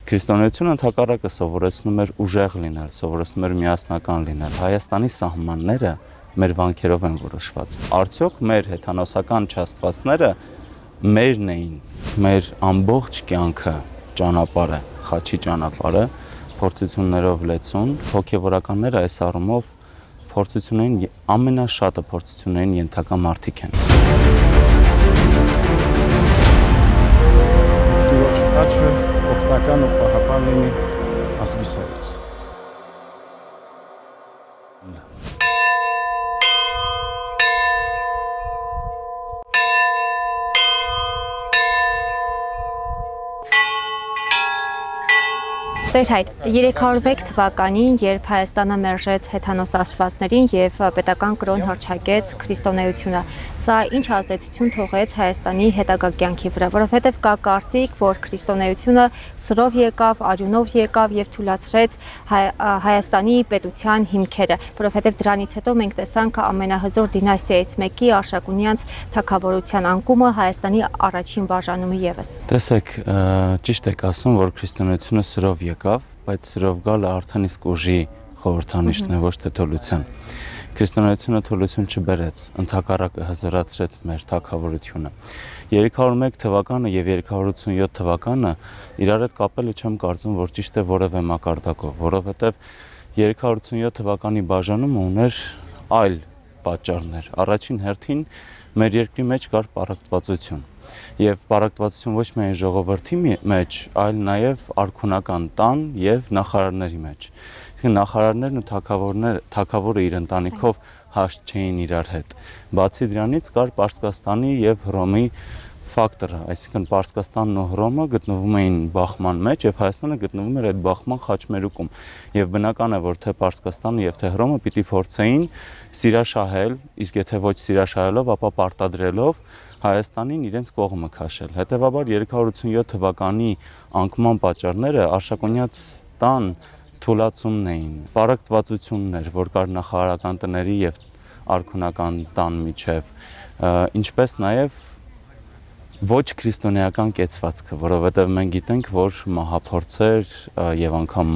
Քրիստոնեությունը ընդհակառակը սովորեցնում էր ուժեղ լինել, սովորեցնում էր միասնական լինել։ Հայաստանի սահմանները մեր վանքերով են որոշված։ Արդյոք մեր հեթանոսական չաստվածները մերն էին, մեր ամբողջ կյանքը, ճանապարհը, խաչի ճանապարհը փորձություններով լեցուն, հոգևորականները այս առումով փորձություններին ամենաշատը փորձություններին ենթակա մարդիկ են։ Աչը օգնական ու պահապան լինի աստղիսայից։ Տեր հայր, 301 թվականին, երբ Հայաստանը մերժեց հեթանոս աստվածներին և պետական կրոն հռչակեց քրիստոնեությունը, սա ինչ ազդեցություն թողեց Հայաստանի հետագա կյանքի վրա, որովհետև կա կարծիք, որ քրիստոնեությունը սրով եկավ, արյունով եկավ և թուլացրեց Հայաստանի պետության հիմքերը, որովհետև դրանից հետո մենք տեսանք ամենահզոր դինաստիայից մեկի Արշակունյաց թագավորության անկումը Հայաստանի առաջին բաժանումը ևս։ Տեսեք, ճիշտ եք ասում, որ քրիստոնեությունը սրով եկավ, բայց սրով գալը արդեն իսկ ուժի խորհրդանիշն է, ոչ թե թուլության։ Քրիստոնեությունը թուլություն չբերեց, ընդհակառակը հզորացրեց մեր թագավորությունը։ 301 թվականը եւ 387 թվականը իրար հետ կապելը չեմ կարծում, որ ճիշտ է որևէ մակարդակով, որովհետեւ 387 թվականի բաժանումը ուներ այլ պատճառներ։ Առաջին հերթին մեր երկրի մեջ կար պառակտվածություն։ Եվ պառակտվածություն ոչ միայն ժողովրդի մեջ, այլ նաև արքունական տան եւ նախարարների մեջ։ Նախարարներն ու թագավորը իր ընտանիքով հաշտ չէին իրար հետ։ Բացի դրանից կար Պարսկաստանի եւ Հռոմի ֆակտորը, այսինքն Պարսկաստանն ու Հռոմը գտնվում էին բախման մեջ եւ Հայաստանը գտնվում էր այդ բախման խաչմերուկում։ Եվ բնական է, որ թե Պարսկաստանը եւ թե Հռոմը պիտի փորձեին սիրաշահել, իսկ եթե ոչ սիրաշահելով, ապա պարտադրելով Հայաստանին իրենց կողմը քաշել։ Հետևաբար 387 թվականի անկման պատճառները Արշակունյաց տան թուլացումն էին, պառակտվածություններ, որ կար նախարարական տների եւ արքունական տան միջև, ինչպես նաեւ ոչ քրիստոնեական կեցվածքը, որովհետեւ մենք գիտենք, որ մահափորձեր եւ անգամ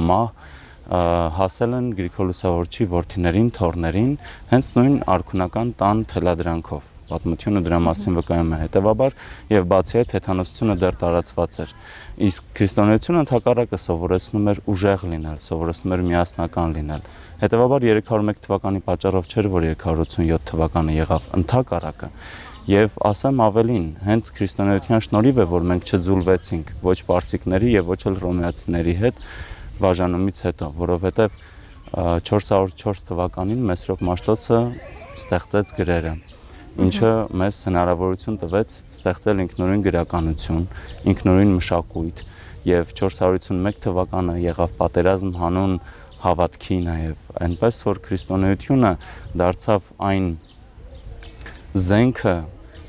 հասել են Գրիգոր Լուսավորչի որդիներին, թոռներին, հենց նույն արքունական տան թելադրանքով։ Պատմությունը դրա մասին վկայում է, հետևաբար եւ բացի այդ հեթանոսությունը դեռ տարածված էր։ Իսկ քրիստոնեությունը ընդհակառակը սովորեցնում էր ուժեղ լինել, սովորեցնում էր միասնական լինել։ Հետևաբար 301 թվականի պատճառով չէր, որ 387 թվականը եղավ, ընդհակառակը։ Եվ ասեմ ավելին, հենց քրիստոնեության շնորհիվ է, որ մենք չձուլվեցինք ոչ պարսիկների եւ ոչ էլ հռոմեացիների հետ բաժանումից հետո, որովհետեւ 404 թվականին Մեսրոպ Մաշտոցը ստեղծեց գրերը, ինչը մեզ հնարավորություն տվեց ստեղծել ինքնուրույն գրականություն, ինքնուրույն մշակույթ եւ 451 թվականը եղավ պատերազմ հանուն հավատքի նաեւ, այնպես որ քրիստոնեությունը դարձավ այն զենքը,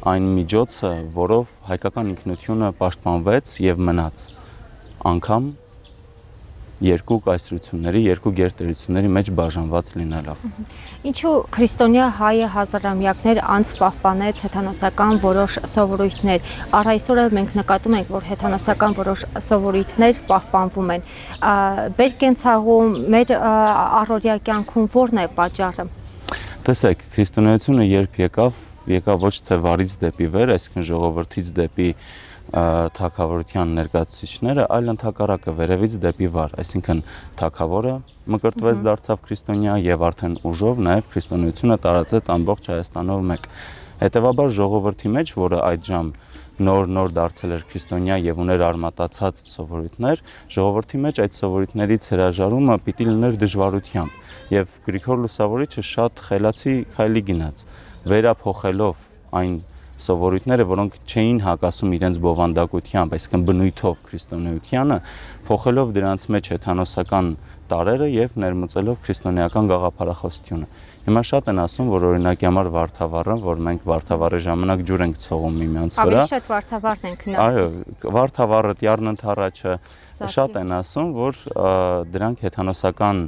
այն միջոցը, որով հայկական ինքնությունը պաշտպանվեց եւ մնաց անգամ երկու կայսրությունների, երկու գերտերությունների մեջ բաժանված լինելով։ Ինչու քրիստոնյա հայը հազարամյակներ անց պահպանեց հեթանոսական որոշ սովորույթներ։ Առ այսօր էլ մենք նկատում ենք, որ հեթանոսական որոշ սովորույթներ պահպանվում են։ Մեր կենցաղում, մեր առօրյա կյանքում ո՞րն է պատճառը։ Տեսեք, քրիստոնեությունը երբ եկավ ոչ թե վարից դեպի վեր, այսինքն ժողովրդից դեպի թագավորության ներկայացուցիչները, այլ ընդհակառակը վերևից դեպի վար, այսինքն թագավորը մկրտվեց դարձավ քրիստոնյա եւ արդեն ուժով նաեւ քրիստոնեությունը տարածեց ամբողջ Հայաստանով մեկ։ Հետևաբար ժողովրդի մեջ, որը այդժամ նոր դարձել էր քրիստոնյա եւ ուներ արմատացած սովորույթներ, ժողովրդի մեջ այդ սովորույթներից հրաժարումը պիտի լիներ դժվարությամբ եւ Գրիգոր Լուսավորիչը շատ խելացի քայլի գնաց, վերափոխելով այն սովորույթները, որոնք չէին հակասում իրենց բովանդակությամբ, այսինքն բնույթով քրիստոնեությանը, փոխելով դրանց մեջ հեթանոսական տարրերը եւ ներմուծելով քրիստոնեական գաղափարախոսությունը։ Հիմա շատ են ասում, որ օրինակի համար Վարդավառը, որ մենք Վարդավառի ժամանակ ջուր ենք ցողում միմյանց վրա։ Ավելի շատ Վարդավառն ենք նայում։ Այո, Վարդավառը, Տյառնընդառաջը, շատ են ասում, որ դրանք հեթանոսական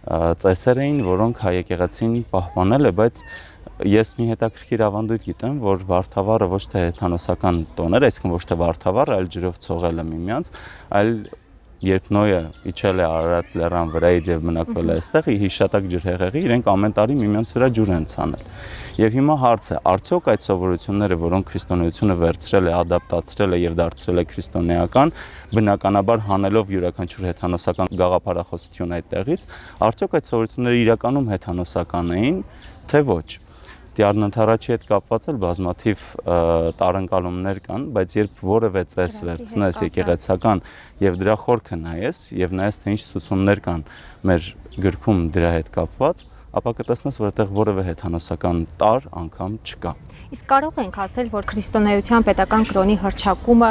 ծեսեր էին, որոնք հայ եկեղեցին պահպանել է, բայց ես մի հետաքրքիր ավանդույթ գիտեմ, որ Վարդավառը ոչ թե հեթանոսական տոներ, այսինքն ոչ թե Վարդավառը, այլ ջրով ցողելը միմյանց, այլ երբ Նոյը իջել է Արարատ լեռան վրայից եւ մնակվել է այստեղ, հիշատակ ջրհեղեղի, իրենք ամեն տարի միմյանց վրա ջուր են ցանել։ Եվ հիմա հարց է, արդյոք այդ սովորությունները, որոնք քրիստոնեությունը վերցրել է, ադապտացրել է եւ դարձրել է քրիստոնեական, բնականաբար հանելով յուրաքանչյուր հեթանոսական գաղափարախոսություն այդտեղից, արդյոք այդ սովորությունները իրականում հեթանոսական էին, թե ոչ։ Տիառնընթարաչի հետ կապված էլ բազմաթիվ տարընկալումներ կան, բայց երբ որևէ ծես վերցնես եկեղեցական եւ դրա խորքը նայես եւ նայես թե ինչ ցուցումներ կան մեր գրքում դրա հետ կապված, ապա կտեսնես, որ այդտեղ որևէ հեթանոսական տարր անգամ չկա։ Իսկ կարող ենք ասել, որ քրիստոնեության պետական կրոնի հռչակումը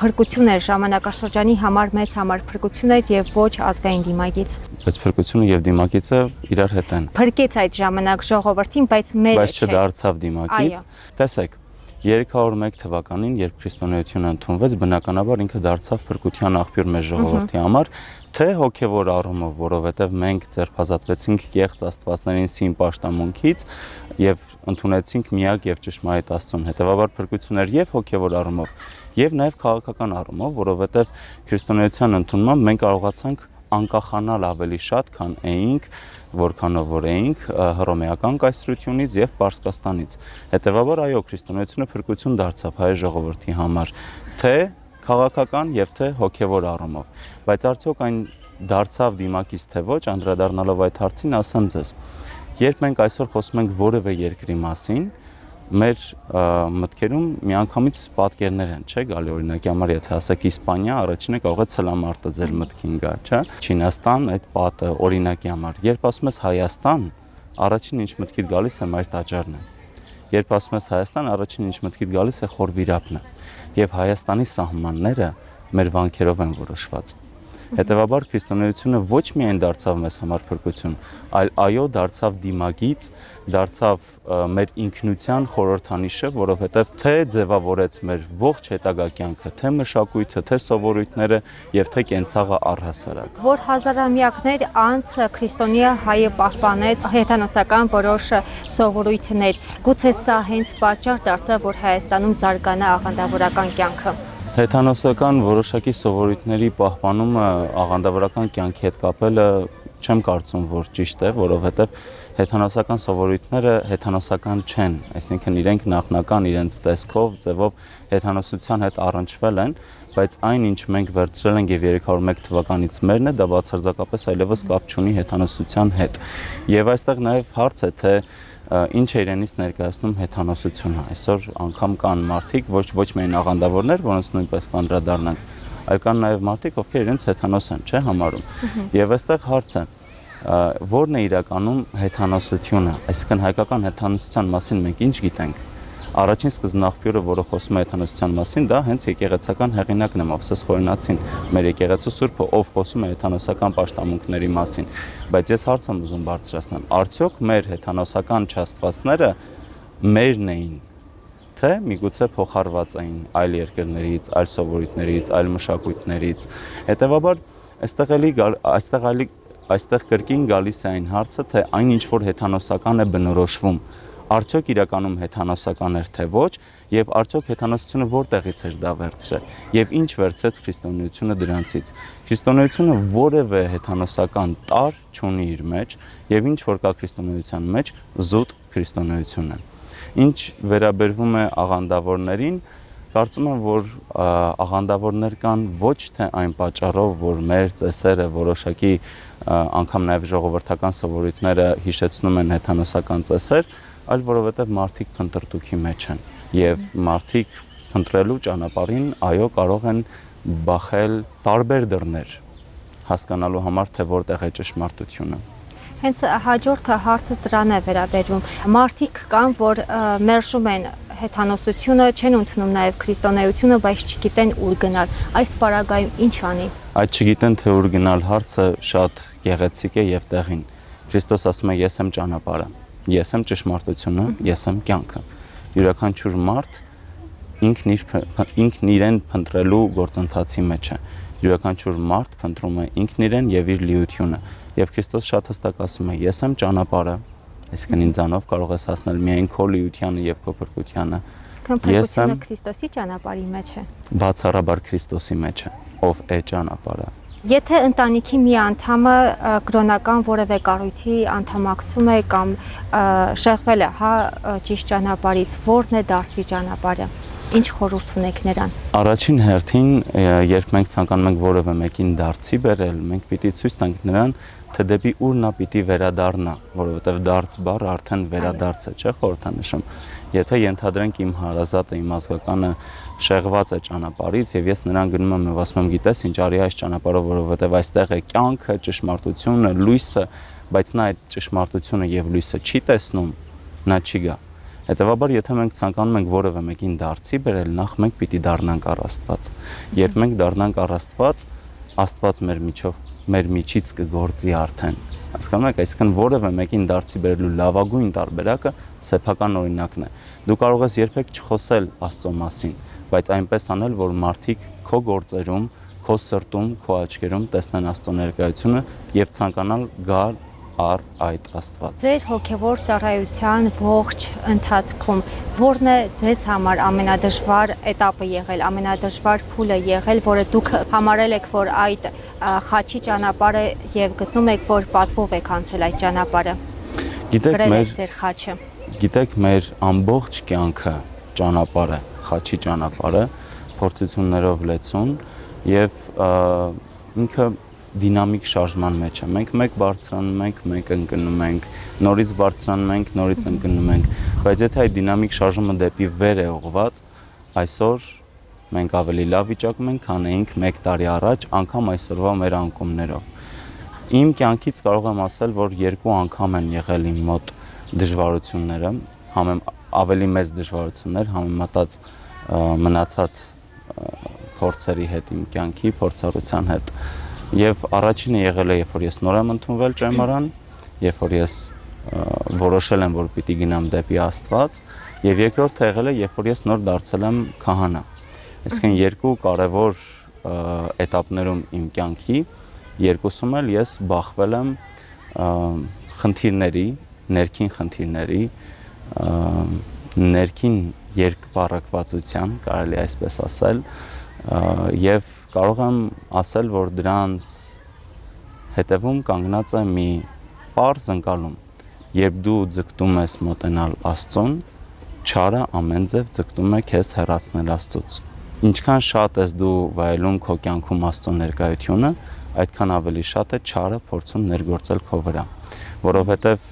փրկություն էր ժամանակաշրջանի համար, մեզ համար փրկություն էր եւ ոչ ազգային դիմագիծ։ Բայց փրկությունը եւ դիմագիծը իրար հետ են։ Փրկեց այդ ժամանակ ժողովրդին, բայց մեր Բայց չդարձավ դիմագիծ։ Տեսեք, 301 թվականին, երբ քրիստոնեությունը ընդունվեց, բնականաբար ինքը դարձավ փրկության աղբյուր մեր ժողովրդի համար, թե հոգևոր առումով, որովհետև մենք ձերբազատվեցինք կեղծ աստվածներին սին պաշտամունքից եւ ընդունեցինք միակ եւ ճշմարիտ Աստծուն։ Հետևաբար փրկություն էր եւ հոգևոր առումով, եւ նաեւ քաղաքական առումով, որովհետև քրիստոնեության ընդունմամբ մենք կարողացանք անկախանալ ավելի շատ, քան էինք, որքանով որ էինք հռոմեական կայսրությունից եւ Պարսկաստանից։ Հետևաբար այո, քրիստոնեությունը փրկություն դարձավ հայ ժողովրդի համար, թե քաղաքական եւ թե հոգեվոր առումով, բայց արդյոք այն դարձավ դիմակից թե ոչ, անդրադառնալով այդ հարցին, ասեմ ձեզ, երբ մենք այսօր խոսում ենք որևէ երկրի մասին, մեր մտքերում միանգամից պատկերներ են, չէ՞, գալի օրինակի համար, եթե ասեք Իսպանիա, առաջինը կարող է ցլամարտը ձեր մտքին գա, չէ՞։ Չինաստան, այդ պատը օրինակի համար։ Երբ ասում ես Հայաստան, առաջին ինչ մտքիդ գալիս է մայր տաճարն է։ Երբ ասում ես Հայաստան, առաջին ինչ մտքիդ գալիս է խոր վիրապն է։ Եվ Հայաստանի սահմանները մեր վանքերով են որոշված։ Հետևաբար քրիստոնեությունը ոչ միայն դարձավ մեզ համար փրկություն, այլ այո դարձավ դիմագիծ, դարձավ մեր ինքնության խորհրդանիշը, որովհետև թե ձևավորեց մեր ողջ հետագա կյանքը, թե մշակույթը, թե սովորույթները եւ թե կենցաղը առհասարակ։ Որ հազարամյակներ անց քրիստոնյա հայը պահպանեց հեթանոսական որոշ սովորույթներ, գուցե սա հենց պատճառ դարձավ, որ Հայաստանում զարգանա աղանդավորական կյանքը։ Հեթանոսական որոշակի սովորույթների պահպանումը աղանդավորական կյանքի հետ կապելը չեմ կարծում, որ ճիշտ է, որովհետև հեթանոսական սովորույթները հեթանոսական չեն, այսինքն իրենք նախնական իրենց տեսքով, ձևով հեթանոսության հետ առնչվել են, բայց այն ինչ մենք վերցրել ենք եւ 301 թվականից մերն է, դա բացարձակապես այլևս կապ չունի հեթանոսության հետ։ Եվ այստեղ նաեւ հարց է, թե ինչ է իրենից ներկայացնում հեթանոսությունը։ Այսօր անգամ կան մարդիկ, ոչ միայն աղանդավորներ, որոնց նույնպես կանդրադառնանք, այլ կան նաև մարդիկ, ովքեր իրենց հեթանոս են, չէ, համարում։ Եվ այստեղ հարց է, որն է իրականում հեթանոսությունը, այսինքն հայկական հեթանոսության մասին մենք ինչ գիտենք։ Առաջին սկզբնաղբյուրը, որը խոսում է հեթանոսության մասին, դա հենց եկեղեցական հեղինակն է Մովսես Խորենացին, մեր եկեղեցու սուրբը, ով խոսում է հեթանոսական պաշտամունքների մասին, բայց ես հարց եմ ուզում բարձրացնել, արդյոք մեր հեթանոսական չաստվածները մերն էին, թե միգուցե փոխարված էին այլ երկրներից, այլ սովորույթներից, այլ մշակույթներից։ Հետևաբար այստեղ կրկին գալիս է այն հարցը, թե այն ինչ որ հեթանոսական է բնորոշվում, արդյոք իրականում հեթանոսական էր թե ոչ, եւ արդյոք հեթանոսությունը որտեղից էր դա վերցրել, եւ ինչ վերցրեց քրիստոնեությունը դրանցից։ Քրիստոնեությունը որևէ հեթանոսական տարր չունի իր մեջ, եւ ինչ որ կա քրիստոնեության մեջ, զուտ քրիստոնեություն է։ Ինչ վերաբերվում է աղանդավորներին, կարծում եմ, որ աղանդավորներ կան ոչ թե այն պատճառով, որ մեր ծեսերը որոշակի անգամ նաեւ ժողովրդական սովորույթները հիշեցնում են հեթանոսական ծեսեր, այլ որովհետև մարդիկ փնտրտուքի մեջ են եւ մարդիկ փնտրելու ճանապարհին այո կարող են բախել տարբեր դռներ հասկանալու համար թե որտեղ է ճշմարտությունը։ Հենց հաջորդը հարցը դրան է վերաբերում։ Մարդիկ կան, որ մերժում են հեթանոսությունը, չեն ընդունում նաև քրիստոնեությունը, բայց չգիտեն ուր գնալ։ Այս պարագայում ինչ անի։ Այդ չգիտեն թե ուր գնալ հարցը շատ գեղեցիկ է եւ տեղին։ Քրիստոս ասում է ես եմ ճանապարհը, ես եմ ճշմարտությունը, ես եմ կյանքը։ Յուրաքանչյուր մարդ ինքն իրեն փնտրելու գործընթացի մեջ է։ Յուրաքանչյուր մարդ փնտրում է ինքն իրեն եւ իր լիությունը։ Եվ Քրիստոս շատ հստակ ասում է. ես եմ ճանապարհը, այսինքն ինձանով կարող ես հասնել միայն քո լիությանը եւ քո փրկությանը։ Ես եմ Քրիստոսի ճանապարհի մեջ է։ Բացառաբար Քրիստոսի մեջ է, ով է ճանապարհը։ Եթե ընտանիքի մի անդամը կրոնական որևէ կառույցի անդամակցում է կամ շեղվել է, հա, ճիշտ ճանապարհից, որն է դարձի ճանապարհը։ Ինչ խորհուրդ ունեք նրան։ Առաջին հերթին, երբ մենք ցանկանում ենք որևէ մեկին դարձի բերել, մենք պիտի ցույց տանք նրան, թե դեպի ուր նա պիտի վերադառնա, որովհետև դարձ բառը արդեն վերադարձ է, չէ՞, խորհրդանշում։ Եթե ենթադրենք իմ հարազատը, իմ ազգականը շեղված է ճանապարհից եւ ես նրան գնում եմ եւ ասում եմ, գիտես, ինչ արի այս ճանապարհով, որովհետև այստեղ է կյանքը, ճշմարտությունը, լույսը, բայց նա այդ ճշմարտությունը եւ լույսը չի տեսնում, նա չի գա։ Հետևաբար, եթե մենք ցանկանում ենք որևէ մեկին դարձի բերել, նախ մենք պիտի դառնանք առ Աստված։ Երբ մենք դառնանք առ Աստված, Աստված մեր միջից կգործի արդեն։ Հասկանում եք, այսինքն որևէ մեկին դարձի բերելու լավագույն տարբերակը սեփական օրինակն է։ Դու կարող ես երբեք չխոսել Աստծո մասին, բայց այնպես անել, որ մարդիկ քո գործերում, քո սրտում, քո աչքերում տեսնեն Աստծո ներկայությունը եւ ցանկանալ գալ առ այդ Աստված։ Ձեր հոգևոր ծառայության ողջ ընթացքում որն է ձեզ համար ամենադժվար этаպը եղել, ամենադժվար փուլը եղել, որը դուք համարել եք, որ այդ խաչի ճանապարհը եւ գտնում եք, որ պատվով եք անցել այդ ճանապարհը։ Գիտեք, մեր ամբողջ կյանքը ճանապարհը, խաչի ճանապարհը, փորձություններով լեցուն եւ ինքը դինամիկ շարժման մեջ է։ Մենք մեկ բարձրանում ենք, մեկ ընկնում ենք, նորից բարձրանում ենք, նորից ընկնում ենք, բայց եթե այդ դինամիկ շարժումը դեպի վեր է ուղղված, այսօր մենք ավելի լավ վիճակում ենք, քան էինք 1 տարի առաջ, անգամ այսօրվա մեր անկումներով։ Իմ կյանքից կարող եմ ասել, որ 2 անգամ են եղել իմ մոտ դժվարությունները, ավելի մեծ դժվարություններ համեմատած մնացած փորձերի հետ իմ կյանքի, փորձառության հետ։ Եվ առաջինը եղել է, երբ որ ես նոր եմ ընդունվել ճեմարան, երբ որ ես որոշել եմ, որ պիտի գնամ դեպի Աստված, եւ երկրորդը եղել է, երբ որ ես նոր դարձել եմ քահանա։ Այսինքն 2 կարևոր этаպներում իմ կյանքի, երկուսում էլ ես բախվել եմ խնդիրների, ներքին խնդիրների, ներքին երկպառակվածության, կարելի այսպես ասել, եւ կարող եմ ասել, որ դրանց հետևում կանգնած է մի պարզ ընկալում, երբ դու ձգտում ես մոտենալ Աստծուն, չարը ամեն ձև ձգտում է քեզ հեռացնել Աստծուց։ Ինչքան շատ ես դու վայելում քո կյանքում Աստծո ներկայությունը, այդքան ավելի շատ է չարը փորձում ներգործել քո վրա, որովհետև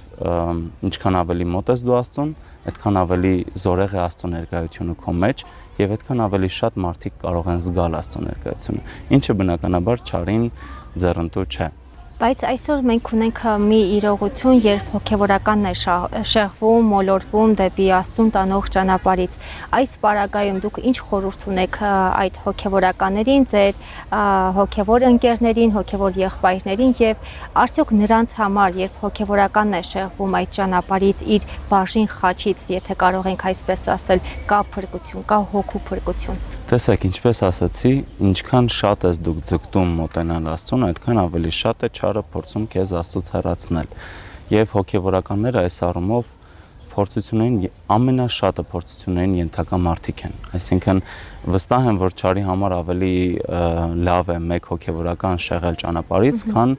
ինչքան ավելի մոտ ես դու Աստծուն, այդքան ավելի զորեղ է Աստծո ներկայությունը քո մեջ եւ այդքան ավելի շատ մարդիկ կարող են զգալ Աստծո ներկայությունը, ինչը բնականաբար չարին ձեռնտու չէ։ Բայց այսօր մենք ունենք մի իրողություն, երբ հոգևորականն է շեղվում, մոլորվում դեպի Աստծուն տանող ճանապարհից։ Այս պարագայում դուք ինչ խորհուրդ ունեք այդ հոգևորականներին, ձեր հոգևոր ընկերներին, հոգևոր եղբայրներին եւ արդյոք նրանց համար, երբ հոգևորականն է շեղվում այդ ճանապարհից իր բաժին խաչից, եթե կարող ենք այսպես ասել, կա փրկություն, կա հոգու փրկություն։ Տեսեք, ինչպես ասացի, ինչքան շատ ես դուք ձգտում մոտենալ Աստծուն, այդքան ավելի շատ է չարը փորձում քեզ Աստծուց հեռացնել։ Եվ հոգևորականները այս առումով փորձություններին ամենաշատը փորձություններին ենթակա մարդիկ են։ Այսինքն վստահ եմ, որ չարի համար ավելի լավ է մեկ հոգևորական շեղել ճանապարհից, քան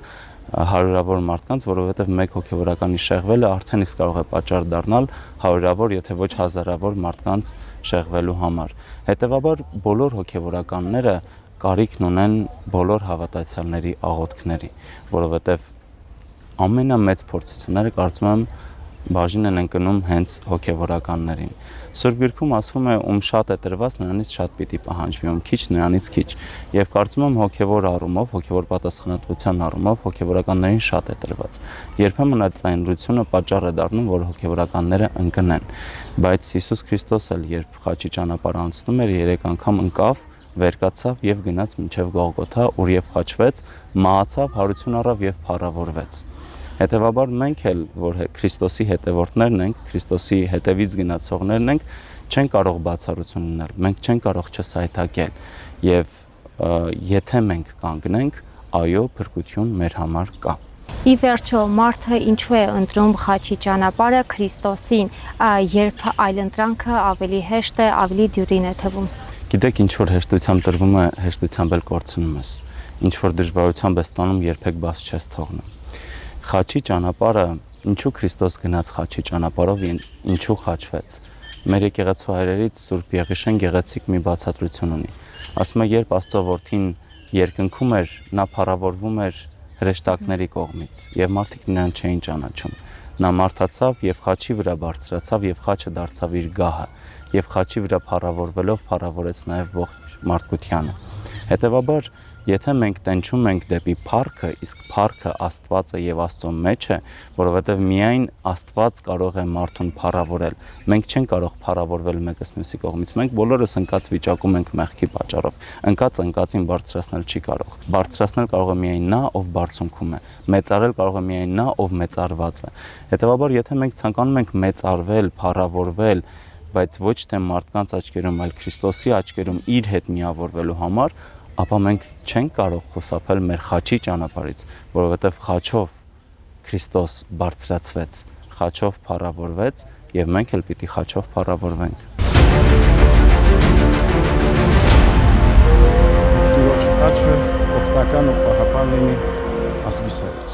հարյուրավոր մարդկանց, որովհետև մեկ հոգևորականի շեղվելը արդեն իսկ կարող է պատճառ դառնալ հարյուրավոր, եթե ոչ հազարավոր մարդկանց շեղվելու համար։ Հետևաբար բոլոր հոգևորականները կարիքն ունեն բոլոր հավատացյալների աղոթքների, որովհետև ամենամեծ փորձությունները կարծում եմ բաժին են ընկնում հենց հոգևորականներին։ Սուրբ գրքում ասվում է, ում շատ է տրված, նրանից շատ պիտի պահանջվի, ում քիչ, նրանից քիչ։ Եվ կարծում եմ հոգևոր առումով, հոգևոր պատասխանատվության առումով հոգևորականներին շատ է տրված։ Երբեմն այդ ծայրությունը պատճառ է դառնում, որ հոգևորականները ընկնեն։ Բայց Հիսուս Քրիստոս էլ երբ խաչի ճանապարհ անցնում էր, 3 անգամ ընկավ, վեր կացավ եւ գնաց մինչեւ Գողգոթա, ուր եւ խաչվեց, մահացավ, հարություն առավ եւ փառավորվեց։ Հետևաբար մենք էլ, որ Քրիստոսի հետևորդներն ենք, Քրիստոսի հետևից գնացողներն ենք, չենք կարող բացառություն ունել, մենք չենք կարող չսայթակել եւ եթե մենք կանգնենք, այո, փրկություն մեր համար կա։ Ի վերջո, մարդը ինչու է ընտրում խաչի ճանապարհը Քրիստոսին, երբ այլընտրանքը ավելի հեշտ է, ավելի դյուրին է թվում։ Գիտեք, ինչ որ հեշտությամբ տրվում է, հեշտությամբ էլ կորցնում ես։ ինչ որ դժվարությամբ է ստանում, երբեք բաց չես թողնում։ Խաչի ճանապարհը, ինչու Քրիստոս գնաց խաչի ճանապարհով, ինչու խաչվեց։ Մեր եկեղեցու հայրերից Սուրբ Եղիշեն գեղեցիկ մի բացատրություն ունի։ Ասում է, երբ Աստծո որդին երկնքում էր, նա փառավորվում էր հրեշտակների կողմից, եւ մարդիկ նրան չէին ճանաչում։ Նա մարդացավ եւ խաչի վրա բարձրացավ եւ խաչը դարձավ իր գահը, եւ խաչի վրա փառավորվելով փառավորեց նաեւ ողջ մարդկությանը։ Հետևաբար, եթե մենք տենչում ենք դեպի փառքը, իսկ փառքը Աստվածը եւ Աստծո մեջ է, որովհետեւ միայն Աստված կարող է մարդուն փառավորել։ Մենք չենք կարող փառավորվել մեկս մյուսի կողմից։ Մենք բոլորս ընկած վիճակում ենք մեղքի պատճառով։ Ընկածին բարձրացնել չի կարող։ Բարձրացնել կարող է միայն նա, ով բարձունքում է։ Մեծարել կարող է միայն նա, ով մեծարված է։ Հետևաբար, եթե մենք ցանկանում ենք մեծարվել, փառավորվել, բայց ոչ թե մարդկանց աչքերում, այլ Քրիստոսի աչքերում իր հետ միավորվելու համար, ապա մենք չենք կարող խուսափել մեր խաչի ճանապարհից, որովհետև խաչով Քրիստոս բարձրացվեց, խաչով փառավորվեց եւ մենք էլ պիտի խաչով փառավորվենք։ Տիրոջ խաչը օգնական ու պահապան լինի ազգի սերից։